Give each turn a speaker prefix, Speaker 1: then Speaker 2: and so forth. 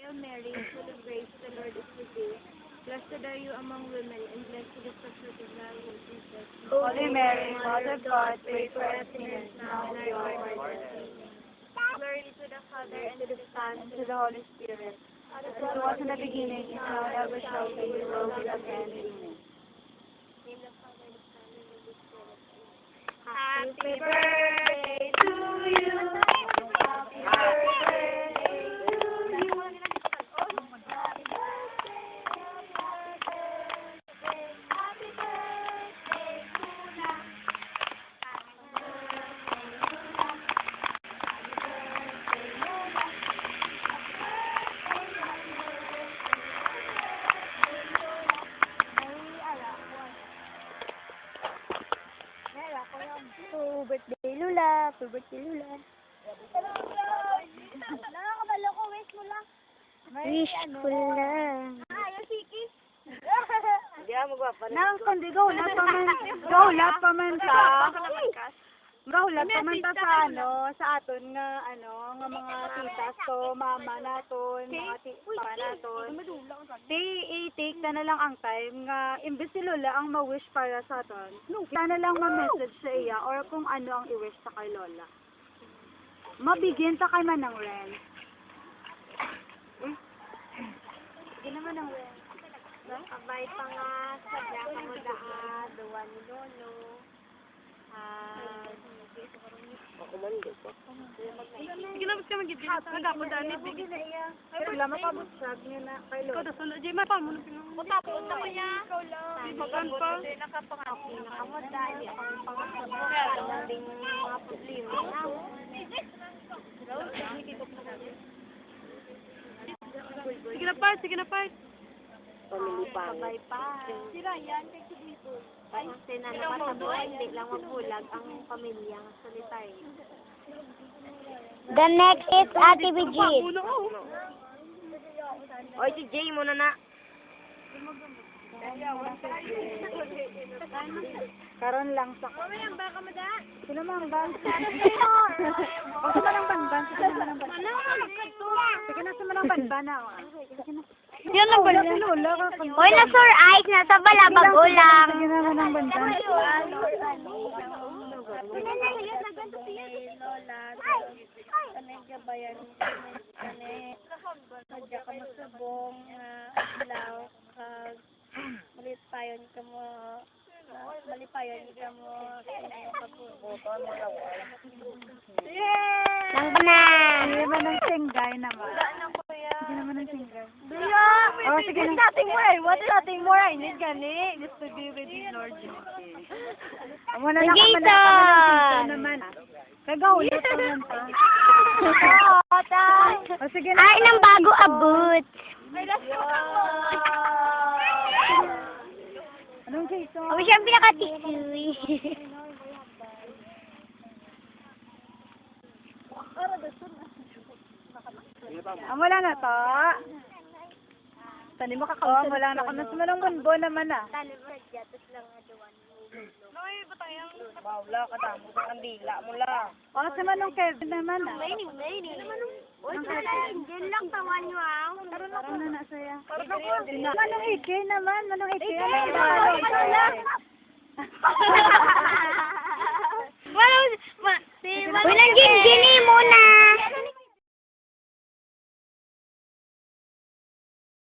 Speaker 1: Hail Mary, full of grace, the Lord is with you. Blessed are you among women, and blessed is the fruit of thy womb, Jesus.
Speaker 2: Holy Mary, Mother of God, pray for us sinners now and at the hour of our death. Amen.
Speaker 1: Glory to the Father, and to the Son,
Speaker 2: And to the Holy Spirit, as it was in the beginning, is now, and ever shall be, world without end. Amen.
Speaker 1: name the Father, the Son, and the Holy Spirit.
Speaker 2: Happy birthday to you. Happy birthday to you.
Speaker 1: Happy birthday, Lula. Happy birthday, Lula. Nakakabalo ko, wish mo lang. Wish ko lang. Yung sikis.
Speaker 2: Hindi ako magwapa.
Speaker 1: Nang kundi gaulat pa man. Gaulat pa man sa. Gaulat pa man ta sa sa aton nga nga mga titas ko, mama naton, mga papa naton. I-take na lang ang time nga imbes si Lola ang ma-wish para sa aton. Sana lang ma-message sa iya or kung ano ang i-wish sa kay Lola. Mabigyan ta kay Manang Ren. Hindi naman ang Ren. Abay pa nga, sadya ka mo daan, duwan ni Lolo.
Speaker 2: Ako man, di ko.
Speaker 3: Sige na, mas ka mag-ibig. Nagapod daan, ibig.
Speaker 1: Wala mapabusag niya na kay
Speaker 3: Ikaw,
Speaker 1: Lolo.
Speaker 3: das wala. Jay, mapal mo na pinang.
Speaker 1: Tapos ako niya.
Speaker 3: Magan pa.
Speaker 1: Nakapangako na kamo dahil hindi ako pangako. Wala ding mga problema na.
Speaker 3: Sige na, part. Sige na, part.
Speaker 2: Family pa.
Speaker 1: Sabay pa. Sila yan, kay Sibibo. Kasi na naman sa buhay, hindi lang mabulag ang pamilya ng solitaryo.
Speaker 4: The next is Ate Bijit.
Speaker 3: Uno, oh.
Speaker 2: Oy, si Jay muna na.
Speaker 1: Karon lang sa...
Speaker 3: Mamayang baka mo da.
Speaker 1: Sino mang ban? O sa manang banban? Sino manang banban? Sige na sa manang banban na. Sige na.
Speaker 4: Yun na ba?
Speaker 1: Si Lola ka.
Speaker 4: Hoy, na Sir Ice, nasa balabag ulang.
Speaker 1: Sige na manang banban.
Speaker 3: Kanay gabayan. Kanay. Sadya ka masubong. Ilaw. Malipayon ka mo. Malipayon ka mo.
Speaker 4: Nang banan.
Speaker 1: Hindi naman ng singgay naman. Hindi naman ng singgay.
Speaker 3: Oh, sige na. Nothing more. What is nothing more? I need gani. Just to be with you, Lord Jesus.
Speaker 1: Amo na lang
Speaker 4: Jason!
Speaker 1: naman. Kagaulit pa man pa. O sige na.
Speaker 4: Ay, nang bago abot.
Speaker 1: Anong Jason?
Speaker 4: Ako siya ang pinaka-tissue.
Speaker 1: Wala na to. Tani mo kakawang wala na. Mas manong bunbo naman ah.
Speaker 2: Bawla ka tamo sa kandila mo la.
Speaker 1: O sa manong Kevin naman ah.
Speaker 4: Diyan lang tawan nyo ah.
Speaker 1: Ano na na saya? Manong Ike naman. Manong Ike.
Speaker 4: Walang gin-gini muna.